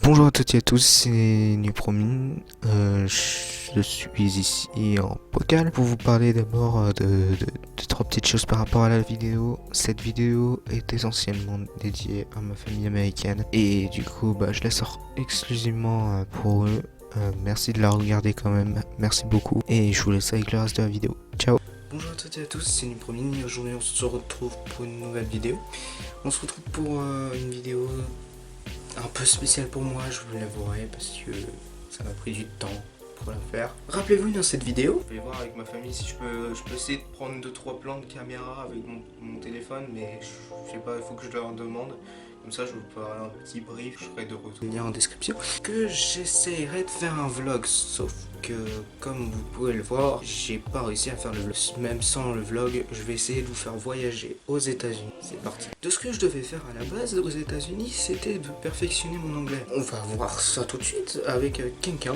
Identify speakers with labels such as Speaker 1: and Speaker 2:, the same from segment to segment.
Speaker 1: Bonjour à toutes et à tous, c'est Nupromine. Je suis ici en Pocal pour vous parler d'abord de trois petites choses par rapport à la vidéo. Cette vidéo est essentiellement dédiée à ma famille américaine et du coup je la sors exclusivement pour eux. Merci de la regarder quand même, merci beaucoup et je vous laisse avec le reste de la vidéo. Ciao. Bonjour à toutes et à tous, c'est Nupromine et aujourd'hui on se retrouve pour une nouvelle vidéo. On se retrouve pour une vidéo un peu spécial pour moi, je vous l'avouerai, parce que ça m'a pris du temps pour la faire. Rappelez-vous, dans cette vidéo, je vais voir avec ma famille si je peux essayer de prendre 2-3 plans de caméra avec mon téléphone, mais je sais pas, il faut que je leur demande. Comme ça, je vous ferai un petit brief, je ferai de retour. Lien en description. Que j'essaierai de faire un vlog, sauf que, comme vous pouvez le voir, j'ai pas réussi à faire le vlog. Même sans le vlog, je vais essayer de vous faire voyager aux États-Unis. C'est parti. De ce que je devais faire à la base aux États-Unis, c'était de perfectionner mon anglais. On va voir ça tout de suite avec quelqu'un.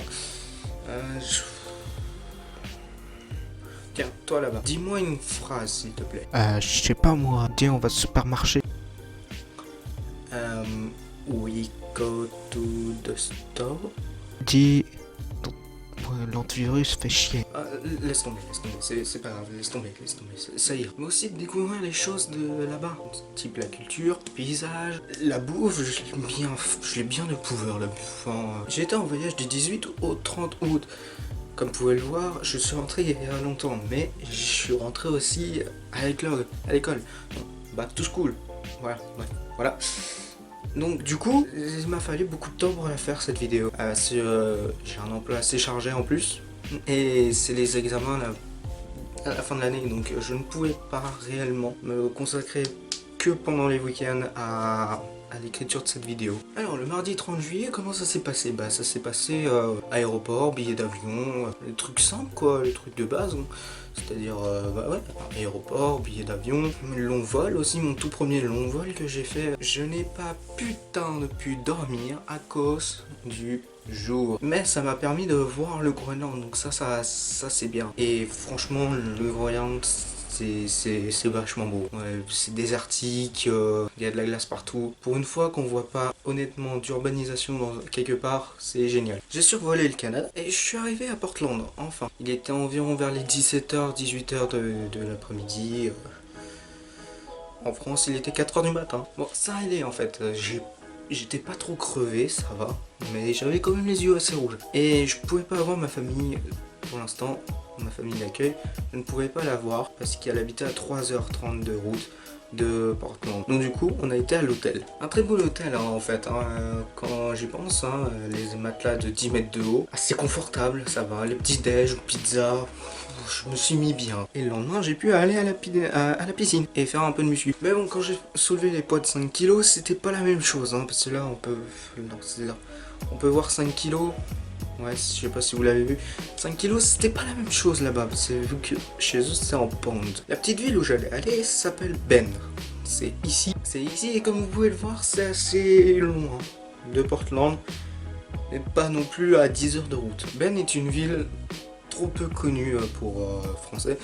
Speaker 1: Tiens, toi là-bas, dis-moi une phrase s'il te plaît. Je sais pas moi, tiens, on va au supermarché. We go to the store. Dis... l'antivirus fait chier. Laisse tomber, c'est pas grave, laisse tomber, ça ira. Mais aussi de découvrir les choses de là-bas, type la culture, le paysage, la bouffe, je l'ai bien découvert la bouffe. J'ai été en voyage du 18 au 30 août. Comme vous pouvez le voir, je suis rentré il y a longtemps, mais je suis rentré aussi à l'école. Back to school. Voilà. Donc du coup, il m'a fallu beaucoup de temps pour la faire cette vidéo. J'ai un emploi assez chargé en plus. Et c'est les examens à la fin de l'année. Donc je ne pouvais pas réellement me consacrer que pendant les week-ends à l'écriture de cette vidéo. Alors le mardi 30 juillet, comment ça s'est passé? Ça s'est passé aéroport, billet d'avion, les trucs simples quoi, les trucs de base. C'est-à-dire, aéroport, billet d'avion, long vol aussi, mon tout premier long vol que j'ai fait. Je n'ai pas pu dormir à cause du jour. Mais ça m'a permis de voir le Groenland, donc ça c'est bien. Et franchement, le Groenland, c'est vachement beau. Ouais, c'est désertique, il y a de la glace partout. Pour une fois qu'on voit pas honnêtement d'urbanisation quelque part, c'est génial. J'ai survolé le Canada et je suis arrivé à Portland, enfin. Il était environ vers les 17h, 18h de l'après-midi. En France, il était 4h du matin. Bon, ça allait en fait. J'étais pas trop crevé, ça va. Mais j'avais quand même les yeux assez rouges. Et je pouvais pas avoir ma famille pour l'instant. Ma famille d'accueil, je ne pouvais pas la voir parce qu'elle habitait à 3h30 de route de Portland. Donc du coup, on a été à l'hôtel. Un très beau hôtel en fait, quand j'y pense, les matelas de 10 mètres de haut, assez confortable, ça va, les petits déj, pizza, je me suis mis bien. Et le lendemain, j'ai pu aller à la piscine et faire un peu de muscu. Mais bon, quand j'ai soulevé les poids de 5 kg, c'était pas la même chose, parce que là, on peut voir 5 kg. Ouais, je sais pas si vous l'avez vu. 5 kilos, c'était pas la même chose là-bas. C'est vu que chez eux, c'est en pound. La petite ville où j'allais aller s'appelle Bend. C'est ici. Et comme vous pouvez le voir, c'est assez loin de Portland. Mais pas non plus à 10 heures de route. Bend est une ville trop peu connue pour français.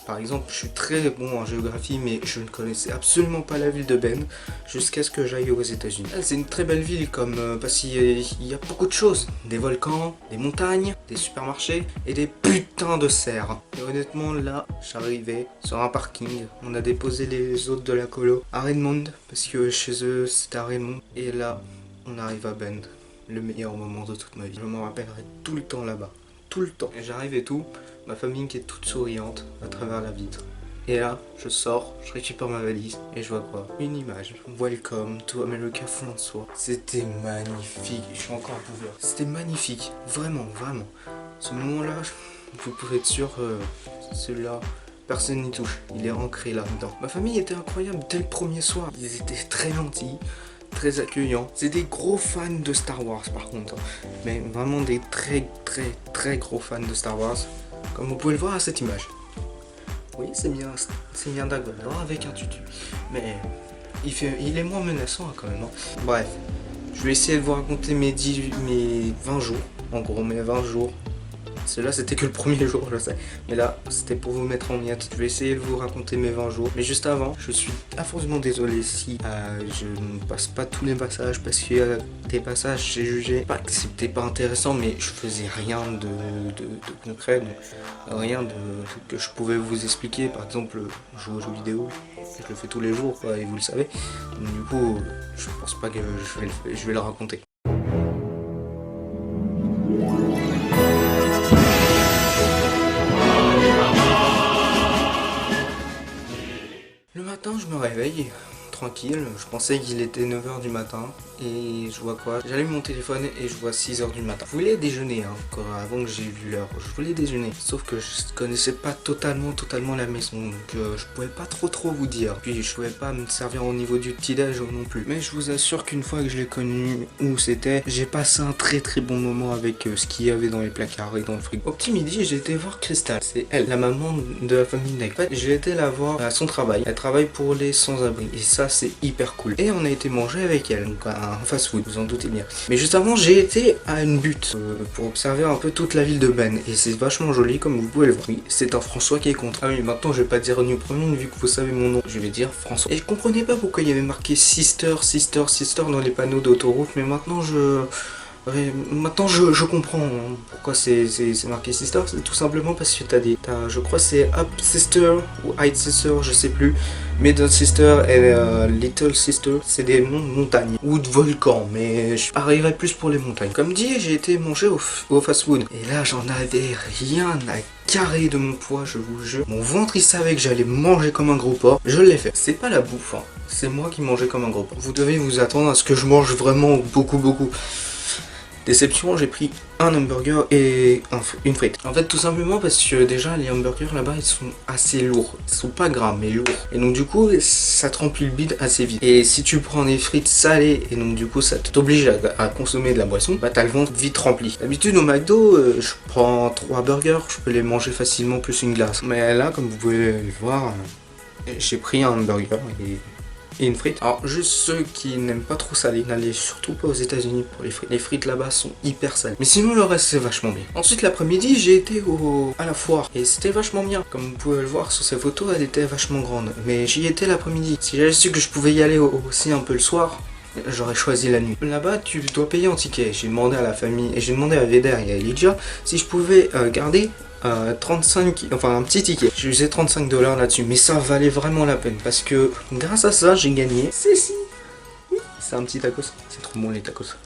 Speaker 1: Par exemple, je suis très bon en géographie, mais je ne connaissais absolument pas la ville de Bend jusqu'à ce que j'aille aux États-Unis. C'est une très belle ville parce qu'il y a beaucoup de choses. Des volcans, des montagnes, des supermarchés et des putains de serres. Et honnêtement, là, j'arrivais sur un parking. On a déposé les hôtes de la colo à Redmond parce que chez eux, c'était à Redmond. Et là, on arrive à Bend. Le meilleur moment de toute ma vie. Je m'en rappellerai tout le temps là-bas. Tout le temps. Et j'arrive et tout. Ma famille qui est toute souriante à travers la vitre. Et là, je sors, je récupère ma valise et je vois quoi? Une image. Welcome to America François. C'était magnifique. Je suis encore à bouleversé. C'était magnifique. Vraiment. Ce moment-là, vous pouvez être sûr, celui-là, personne n'y touche. Il est ancré là-dedans. Ma famille était incroyable dès le premier soir. Ils étaient très gentils. Très accueillants. C'est des gros fans de Star Wars par contre. Mais vraiment des très gros fans de Star Wars. Comme vous pouvez le voir à cette image. Oui, c'est bien Dark Vador avec un tutu. Mais il est moins menaçant quand même. Bref, je vais essayer de vous raconter mes 20 jours. En gros, mes 20 jours Celui-là, c'était que le premier jour, je sais. Mais là, c'était pour vous mettre en miettes. Je vais essayer de vous raconter mes 20 jours. Mais juste avant, je suis affreusement désolé si je ne passe pas tous les passages parce qu'il y a des passages, j'ai jugé pas que c'était pas intéressant, mais je faisais rien de concret, donc rien que je pouvais vous expliquer. Par exemple, jouer aux jeux vidéo, je le fais tous les jours, quoi, et vous le savez. Donc, du coup, je pense pas que je vais le raconter. Le matin, je me réveille, tranquille, je pensais qu'il était 9 h du matin, et je vois quoi? J'allume mon téléphone et je vois 6 h du matin. Je voulais déjeuner, encore avant que j'ai vu l'heure, je voulais déjeuner, sauf que je connaissais pas totalement la maison, donc je pouvais pas trop vous dire, puis je pouvais pas me servir au niveau du petit-déj non plus. Mais je vous assure qu'une fois que je l'ai connu où c'était, j'ai passé un très bon moment avec ce qu'il y avait dans les placards et dans le frigo. Au petit midi, j'ai été voir Crystal, c'est elle, la maman de la famille Neg. En fait, j'ai été la voir à son travail, elle travaille pour les sans-abri, et ça c'est hyper cool. Et on a été manger avec elle, donc un fast-food, vous en doutez bien. Mais juste avant, j'ai été à une butte pour observer un peu toute la ville de Ben, et c'est vachement joli comme vous pouvez le voir. Oui, c'est un François qui est contre. Ah oui, maintenant je vais pas dire new pronom vu que vous savez mon nom, je vais dire François. Et je comprenais pas pourquoi il y avait marqué sister dans les panneaux d'autoroute, mais maintenant je comprends pourquoi c'est marqué sister. C'est tout simplement parce que je crois c'est Up Sister ou High Sister, je sais plus. Middle Sister et Little Sister, c'est des noms de montagnes ou de volcans, mais je parierais plus pour les montagnes. Comme dit, j'ai été manger au fast-food et là j'en avais rien à carrer de mon poids, je vous jure. Mon ventre il savait que j'allais manger comme un gros porc. Je l'ai fait. C'est pas la bouffe, hein. C'est moi qui mangeais comme un gros porc. Vous devez vous attendre à ce que je mange vraiment beaucoup. Déception, j'ai pris un hamburger et une frite. En fait, tout simplement parce que déjà, les hamburgers là-bas, ils sont assez lourds. Ils sont pas gras, mais lourds. Et donc, du coup, ça te remplit le bide assez vite. Et si tu prends des frites salées, et donc, du coup, ça t'oblige à consommer de la boisson, bah, t'as le ventre vite rempli. D'habitude, au McDo, je prends 3 burgers, je peux les manger facilement plus une glace. Mais là, comme vous pouvez le voir, j'ai pris un hamburger et une frite. Alors juste ceux qui n'aiment pas trop salé, n'allez surtout pas aux États-Unis pour les frites. Les frites là-bas sont hyper salées. Mais sinon le reste c'est vachement bien. Ensuite l'après-midi j'ai été à la foire et c'était vachement bien. Comme vous pouvez le voir sur ces photos, elle était vachement grande. Mais j'y étais l'après-midi. Si j'avais su que je pouvais y aller aussi un peu le soir, j'aurais choisi la nuit. Là-bas, tu dois payer en ticket. J'ai demandé à la famille et j'ai demandé à Veder et à Elijah si je pouvais garder 35, enfin un petit ticket. J'ai usé 35 $ là-dessus, mais ça valait vraiment la peine parce que grâce à ça, j'ai gagné ceci. Oui, c'est un petit tacos. C'est trop bon les tacos.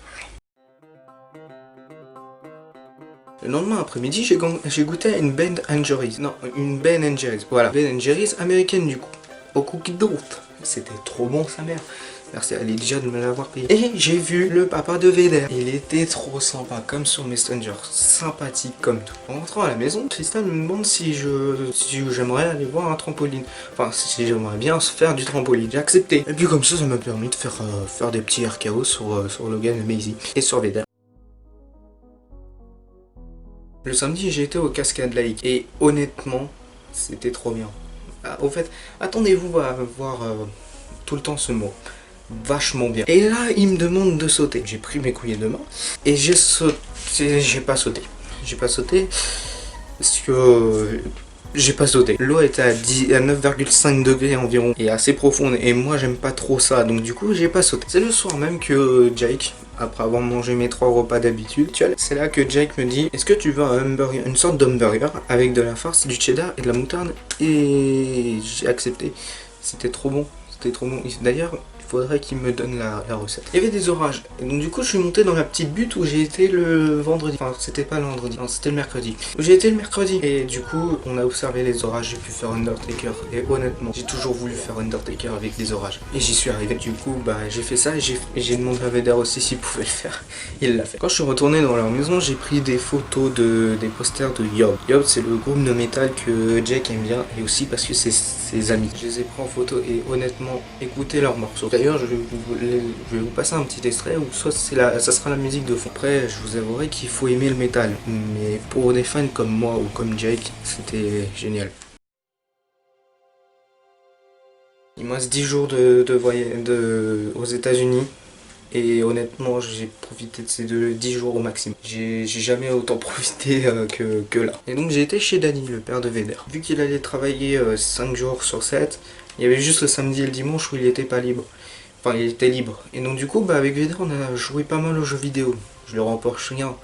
Speaker 1: Le lendemain après-midi, j'ai goûté à une Ben Jerry's. Non, une Ben Jerry's. Voilà, Ben Jerry's américaine du coup. Au cookie dough. C'était trop bon sa mère. Merci à Lydia de me l'avoir payé. Et j'ai vu le papa de Veder. Il était trop sympa, comme sur Messenger. Sympathique comme tout. En rentrant à la maison, Crystal me demande si j'aimerais aller voir un trampoline. Enfin, si j'aimerais bien faire du trampoline. J'ai accepté. Et puis comme ça m'a permis de faire des petits RKO sur Logan et Maisie. Et sur Veder. Le samedi, j'ai été au Cascade Lake. Et honnêtement, c'était trop bien. Ah, au fait, attendez-vous à voir tout le temps ce mot. Vachement bien. Et là, il me demande de sauter. J'ai pris mes couillers de main et j'ai sauté. J'ai pas sauté. J'ai pas sauté parce que j'ai pas sauté. L'eau était à 9,5 degrés environ et assez profonde. Et moi, j'aime pas trop ça. Donc du coup, j'ai pas sauté. C'est le soir même que Jake, après avoir mangé mes 3 repas d'habitude, c'est là que Jake me dit: est-ce que tu veux un hamburger, une sorte d'hamburger avec de la farce, du cheddar et de la moutarde? Et j'ai accepté. C'était trop bon. C'était trop bon. D'ailleurs, il faudrait qu'il me donne la recette. Il y avait des orages. Et donc du coup, je suis monté dans la petite butte où j'ai été le vendredi. Enfin, c'était pas le vendredi. Non, c'était le mercredi. Où j'ai été le mercredi. Et du coup, on a observé les orages. J'ai pu faire Undertaker. Et honnêtement, j'ai toujours voulu faire Undertaker avec des orages. Et j'y suis arrivé. Du coup, bah, j'ai fait ça et j'ai demandé à Veder aussi s'il pouvait le faire. Il l'a fait. Quand je suis retourné dans leur maison, j'ai pris des photos des posters de Yob. Yob, c'est le groupe de métal que Jake aime bien. Et aussi parce que c'est ses amis. Je les ai pris en photo et honnêtement, écoutez leurs morceaux. D'ailleurs, je vais vous passer un petit extrait où soit ça sera la musique de fond. Après, je vous avouerai qu'il faut aimer le métal. Mais pour des fans comme moi ou comme Jake, c'était génial. Il me reste 10 jours aux États-Unis. Et honnêtement, j'ai profité de ces 10 jours au maximum. J'ai jamais autant profité que là. Et donc j'ai été chez Danny, le père de Véder. Vu qu'il allait travailler 5 jours sur 7, il y avait juste le samedi et le dimanche où il était pas libre. Enfin, il était libre. Et donc du coup, bah, avec Véder, on a joué pas mal aux jeux vidéo. Je lui reproche rien.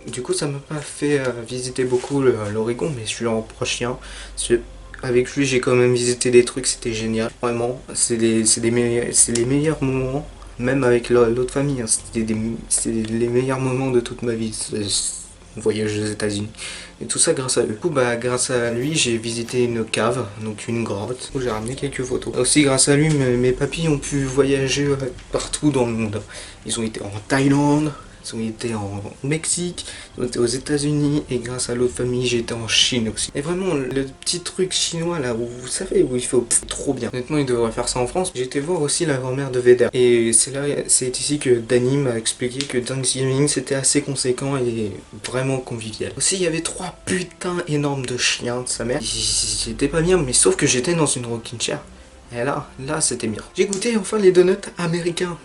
Speaker 1: Du coup, ça m'a pas fait visiter beaucoup l'Oregon, mais je lui reproche rien. Avec lui, j'ai quand même visité des trucs, c'était génial. Vraiment, c'est les meilleurs moments. Même avec l'autre famille, hein, c'était les meilleurs moments de toute ma vie, mon voyage aux États-Unis. Et tout ça grâce à eux. Du coup, bah, grâce à lui, j'ai visité une cave, donc une grotte, où j'ai ramené quelques photos. Aussi, grâce à lui, mes papis ont pu voyager partout dans le monde. Ils ont été en Thaïlande, ils ont été en Mexique, ils ont été aux États-Unis, et grâce à l'autre famille, j'ai été en Chine aussi. Et vraiment, le petit truc chinois là, où vous savez où il faut, c'est trop bien. Honnêtement, ils devraient faire ça en France. J'ai été voir aussi la grand-mère de Véder. Et c'est ici que Danny m'a expliqué que Thanksgiving c'était assez conséquent et vraiment convivial. Aussi, il y avait 3 putains énormes de chiens de sa mère. J'étais pas bien, mais sauf que j'étais dans une rocking chair. Et là c'était bien. J'ai goûté enfin les donuts américains.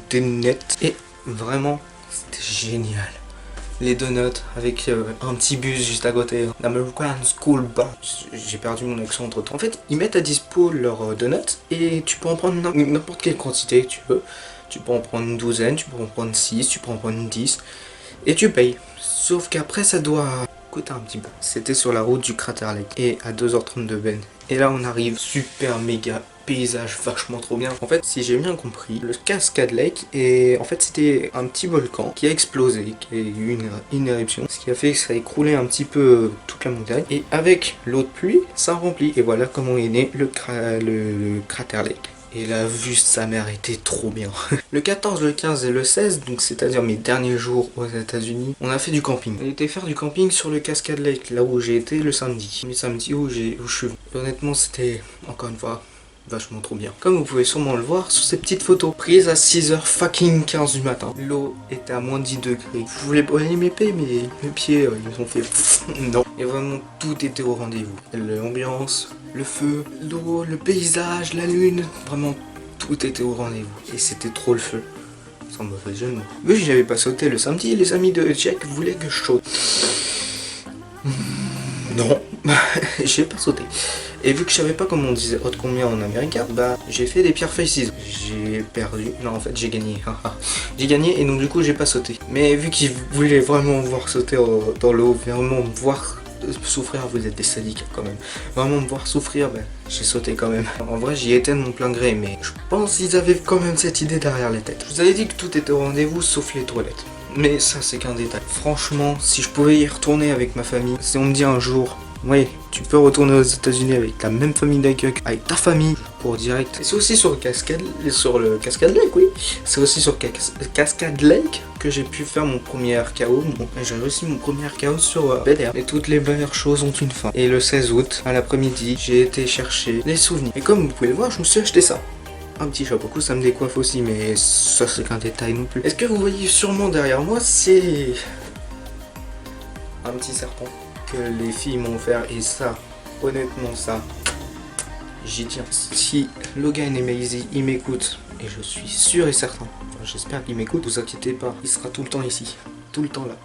Speaker 1: Des nets. Et vraiment, c'était génial. Les donuts avec un petit bus juste à côté. L'American School Bar. J'ai perdu mon accent entre temps. En fait, ils mettent à dispo leurs donuts et tu peux en prendre n'importe quelle quantité que tu veux. Tu peux en prendre une douzaine, tu peux en prendre 6, tu peux en prendre 10 et tu payes. Sauf qu'après, ça doit coûter un petit peu. C'était sur la route du Crater Lake et à 2h30 de Ben. Et là, on arrive super méga paysage vachement trop bien. En fait, si j'ai bien compris, le Cascade Lake et en fait c'était un petit volcan qui a explosé, qui a eu une éruption, ce qui a fait que ça a écroulé un petit peu toute la montagne. Et avec l'eau de pluie, ça remplit. Et voilà comment est né le Crater Lake. Et la vue de sa mère était trop bien. Le 14, le 15 et le 16, donc c'est-à-dire mes derniers jours aux États-Unis, on a fait du camping. On était faire du camping sur le Cascade Lake, là où j'ai été le samedi. Le samedi où je suis. Honnêtement, c'était encore une fois vachement trop bien. Comme vous pouvez sûrement le voir sur ces petites photos prises à 6h15 du matin. L'eau était à moins 10 degrés. Je voulais pas aller mes pieds, mais mes pieds ils ont fait non. Et vraiment tout était au rendez-vous. L'ambiance, le feu, l'eau, le paysage, la lune, vraiment tout était au rendez-vous. Et c'était trop le feu. Sans mauvais jeu de mots. Vu que j'avais pas sauté le samedi, les amis de Jack voulaient que je saute. Non, j'ai pas sauté. Et vu que je savais pas comment on disait haute combien en américain, bah j'ai fait des pierres feuilles ciseaux. J'ai perdu. Non, en fait j'ai gagné. J'ai gagné et donc du coup j'ai pas sauté. Mais vu qu'ils voulaient vraiment me voir sauter dans l'eau, vraiment me voir souffrir, vous êtes des sadiques quand même. Vraiment me voir souffrir, bah, j'ai sauté quand même. En vrai j'y étais de mon plein gré, mais je pense qu'ils avaient quand même cette idée derrière les têtes. Je vous avais dit que tout était au rendez-vous sauf les toilettes. Mais ça c'est qu'un détail. Franchement, si je pouvais y retourner avec ma famille, si on me dit un jour, oui, tu peux retourner aux États-Unis avec la même famille d'accueil, avec ta famille, pour direct. C'est aussi sur le Cascade Lake, oui. C'est aussi sur Cascade Lake que j'ai pu faire mon premier RKO. J'ai réussi mon premier RKO sur Bel Air. Et toutes les meilleures choses ont une fin. Et le 16 août, à l'après-midi, j'ai été chercher les souvenirs. Et comme vous pouvez le voir, je me suis acheté ça. Un petit chapeau, coup ça me décoiffe aussi, mais ça c'est qu'un détail non plus. Est-ce que vous voyez sûrement derrière moi, c'est un petit serpent que les filles m'ont offert, et ça, honnêtement ça, j'y tiens. Si Logan et Maisie, ils m'écoutent, et je suis sûr et certain, enfin, j'espère qu'ils m'écoutent, vous inquiétez pas, il sera tout le temps ici, tout le temps là.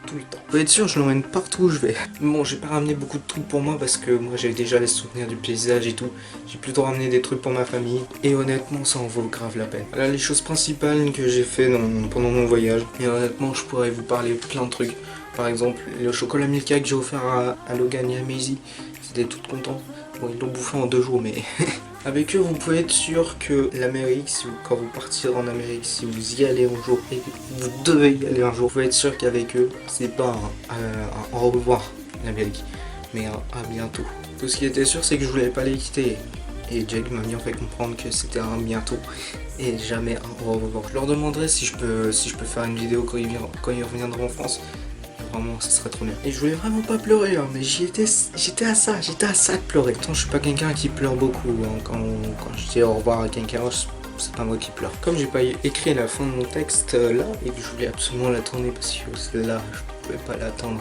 Speaker 1: Tout le temps. Vous pouvez être sûr, je l'emmène partout où je vais. Bon, j'ai pas ramené beaucoup de trucs pour moi parce que moi j'ai déjà les souvenirs du paysage et tout. J'ai plutôt ramené des trucs pour ma famille. Et honnêtement, ça en vaut grave la peine. Voilà les choses principales que j'ai fait pendant mon voyage. Et honnêtement, je pourrais vous parler plein de trucs. Par exemple, le chocolat Milka que j'ai offert à Logan et à Maisie. Ils étaient toutes contents. Bon, ils l'ont bouffé en 2 jours, mais... Avec eux, vous pouvez être sûr que l'Amérique, quand vous partirez en Amérique, si vous y allez un jour, et que vous devez y aller un jour, vous pouvez être sûr qu'avec eux, c'est pas un au revoir l'Amérique, mais un à bientôt. Tout ce qui était sûr, c'est que je voulais pas les quitter. Et Jack m'a bien fait comprendre que c'était un bientôt et jamais un au revoir. Je leur demanderai si je peux faire une vidéo quand ils reviendront en France. Vraiment, ça serait trop bien. Et je voulais vraiment pas pleurer, hein, mais j'étais à ça de pleurer. Pourtant, je suis pas quelqu'un qui pleure beaucoup. Hein. Quand je dis au revoir à quelqu'un, c'est pas moi qui pleure. Comme j'ai pas écrit la fin de mon texte là, et que je voulais absolument la tourner parce que là, je pouvais pas l'attendre.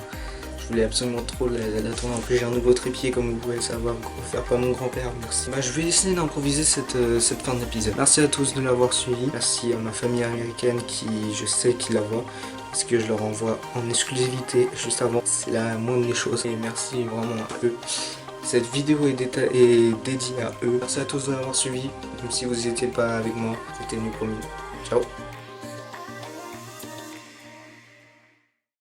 Speaker 1: Je Je voulais absolument trop la tourner. En plus j'ai un nouveau trépied comme vous pouvez le savoir, offert par mon grand-père, merci. Bah, je vais essayer d'improviser cette fin d'épisode. Merci à tous de l'avoir suivi. Merci à ma famille américaine qui, je sais, qui la voit. Parce que je leur envoie en exclusivité juste avant. C'est la moindre des choses. Et merci vraiment à eux. Cette vidéo est dédiée à eux. Merci à tous de l'avoir suivi. Même si vous n'étiez pas avec moi, c'était mieux promis. Ciao.